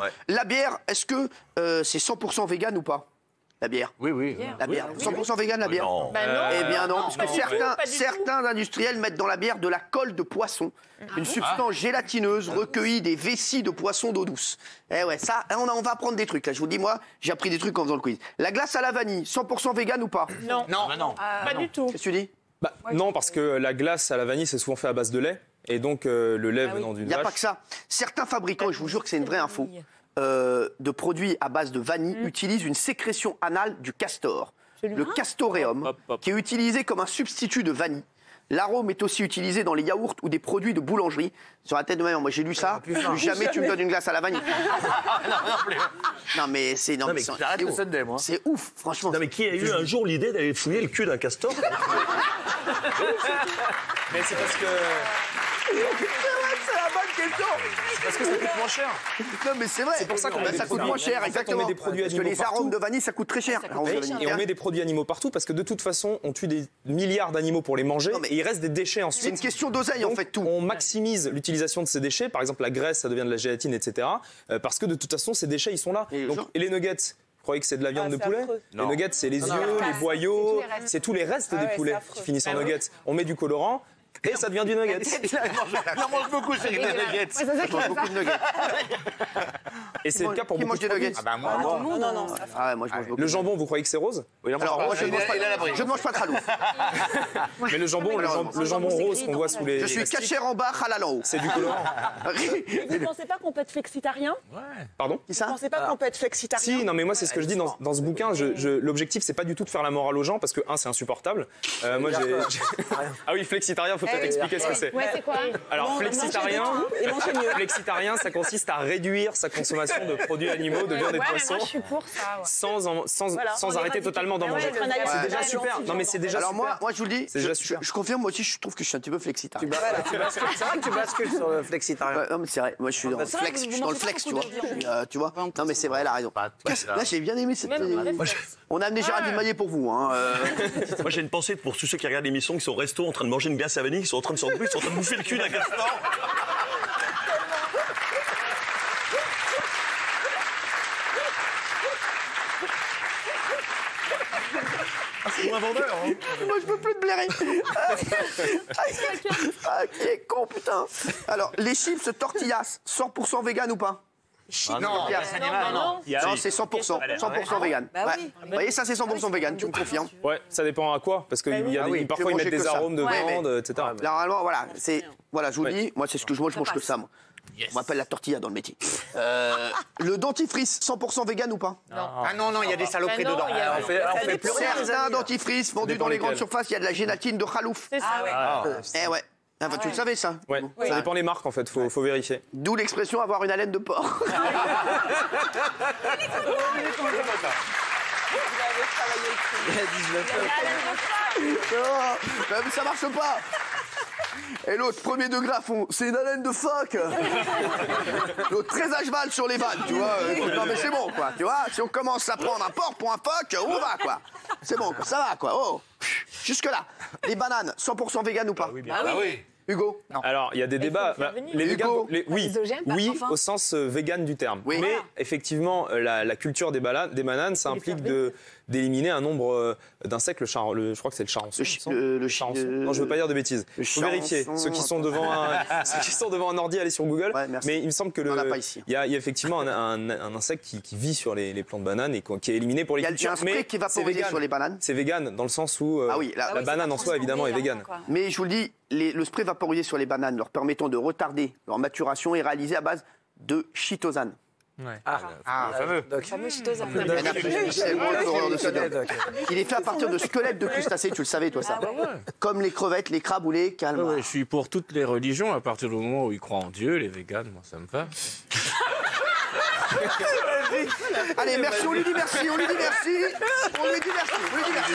Ouais. La bière, est-ce que c'est 100% vegan ou pas? La bière. Oui, oui. La bière. 100% vegan, la bière? Non. Bah non. Eh bien non, parce que pas du certains industriels mettent dans la bière de la colle de poisson, une substance gélatineuse recueillie des vessies de poisson d'eau douce. Eh ouais, ça, on va apprendre des trucs. Là, je vous dis, moi, j'ai appris des trucs en faisant le quiz. La glace à la vanille, 100% vegan ou pas? Non. Non. Pas du tout. Qu'est-ce que tu dis? Non, parce que la glace à la vanille, c'est souvent fait à base de lait. Et donc, le lait venant d'une Il n'y a vache... pas que ça. Certains fabricants, et je vous jure que c'est une vraie info, de produits à base de vanille utilisent une sécrétion anale du castor, le castoreum, qui est utilisé comme un substitut de vanille. L'arôme est aussi utilisé dans les yaourts ou des produits de boulangerie. Sur la tête de ma mère, moi j'ai lu ça. Plus jamais tu me donnes une glace à la vanille. Non mais c'est Non, mais j'arrête le Sunday, moi. c'est ouf, franchement. Non mais qui a eu un jour l'idée d'aller fouiller le cul d'un castor? Mais c'est parce que... C'est la bonne question. Parce que ça coûte moins cher. Non mais c'est vrai. C'est pour ça qu'on met des ça coûte produits- moins cher, en fait, exactement. on met des produits Parce que animaux les partout. arômes de vanille, ça coûte très cher. Et on met des produits animaux partout parce que de toute façon, on tue des milliards d'animaux pour les manger Non, mais et il reste des déchets C'est ensuite. une question d'oseille en Donc, fait tout. on maximise l'utilisation de ces déchets. Par exemple, la graisse, ça devient de la gélatine, etc. Parce que de toute façon, ces déchets, ils sont là. Et Donc, genre- et les nuggets, vous croyez que c'est de la viande de c'est poulet? affreux. Les nuggets, c'est les yeux, les boyaux, c'est tous les restes des poulets qui finissent en nuggets. On met du colorant et ça devient du nugget. Il en mange beaucoup, c'est des nuggets. Je mange beaucoup de nuggets. Et c'est le cas pour Qui beaucoup mange de des nuggets? produits. Ah bah moi. Non. Ah ouais, moi je mange beaucoup. Le jambon, vous croyez que c'est rose? Alors moi je ne mange pas. Il a la brique. Je ne mange pas de halloumi. Mais le jambon, le jambon rose qu'on voit sous les... Je suis cachère en bas, halal en haut. C'est du colorant. Vous ne pensez pas qu'on peut être flexitarien? Pardon? Qui Vous ça? ne pensez pas qu'on peut être flexitarien? Si, non, mais moi, c'est ce que je dis dans ce bouquin. L'objectif, c'est pas du tout de faire la morale aux gens parce que, c'est insupportable. Moi, Ah oui, flexitarien, faut peut-être expliquer ce que c'est. Ouais, c'est quoi? Alors, flexitarien, ça consiste à réduire sa consommation de produits animaux, de viande et de poissons, Moi, je suis pour ça. sans arrêter totalement d'en manger. C'est déjà super. Non, mais c'est déjà Alors super. moi je vous le dis, C'est déjà super. je confirme, moi aussi je trouve que je suis un petit peu flexitarien. C'est vrai que tu bascules sur le flexitarien. Ouais, non mais c'est vrai, moi je suis dans le c'est vrai flex, que je vous suis dans le mangez flex, pas tu vois. beaucoup de Tu vois. Non mais c'est vrai, elle a raison. Là j'ai bien aimé cette. On a amené Géraldine Maillet pour vous. Hein. Moi j'ai une pensée pour tous ceux qui regardent l'émission, qui sont au resto en train de manger une glace à vanille, qui sont en train de s'embrouiller, ils sont en train de bouffer le cul d'un castor. C'est un vendeur, hein. Moi je peux plus te blairer. Ah qui est con putain. Alors les chips tortillas, 100% vegan ou pas? Non, Non, c'est 100%, 100% vegan. Bah Ouais. oui. Vous voyez, ça c'est 100% vegan, tu me confirmes? Ouais, ça dépend à quoi. Parce que parfois, ils manger mettent des que ça. arômes de Ouais, viande, etc. Normalement, voilà, je vous dis, moi c'est ce que je mange que ça, moi. On m'appelle la tortilla dans le métier. Le dentifrice, 100% vegan ou pas? Ah non, il y a des saloperies Bah non, dedans. il y a- On fait plus rien, les Certains amis. dentifrices vendus dépend dans les grandes lesquels. surfaces, il y a de la gélatine de khalouf. C'est ça. Eh ouais. Enfin, tu le savais ça? Ouais, ça dépend les marques en fait, faut vérifier. D'où l'expression avoir une haleine de porc. Non, mais ça marche pas. Et l'autre, premier degré à fond, c'est une haleine de phoque. L'autre, très à cheval sur les vannes, tu vois. Non mais c'est bon, quoi, tu vois. Si on commence à prendre un porc pour un phoque, on va, quoi. C'est bon, quoi, ça va, quoi. Oh, jusque là. Les bananes, 100% vegan ou pas? Ah oui. Hugo? Alors, il y a des débats. intervenir. Les véganes, Hugo. oui, Isogène, pas oui, enfin. au sens vegan du terme. Oui. Mais Voilà. effectivement, la culture des bananes, ça implique d'éliminer un nombre d'insectes. Je crois que c'est le charançon. Non, je veux pas dire de bêtises. Le Faut vérifier. charançon. Ceux qui sont devant un ordi, allez sur Google. Ouais, merci. Mais il me semble que On en a pas ici. il y a effectivement un insecte qui vit sur les plants de bananes et qui est éliminé pour les Il y a cultures. un spray Mais qui va c'est vaporisé vegan. sur les bananes. C'est vegan dans le sens où Ah oui, là- la banane en soi évidemment est vegan. Mais je vous le dis, le spray vaporisé sur les bananes leur permettant de retarder leur maturation est réalisé à base de chitosane. Ah, fameux. Fameux chitosane. C'est bon, le chlorure de sodium. Il est fait à partir de squelettes de crustacés, tu le savais toi ça. Comme les crevettes, les crabes ou les calmars. Ouais, je suis pour toutes les religions à partir du moment où ils croient en Dieu, les véganes, moi ça me va. Allez, merci, on lui dit merci, on lui dit merci. On lui dit merci, on lui dit merci.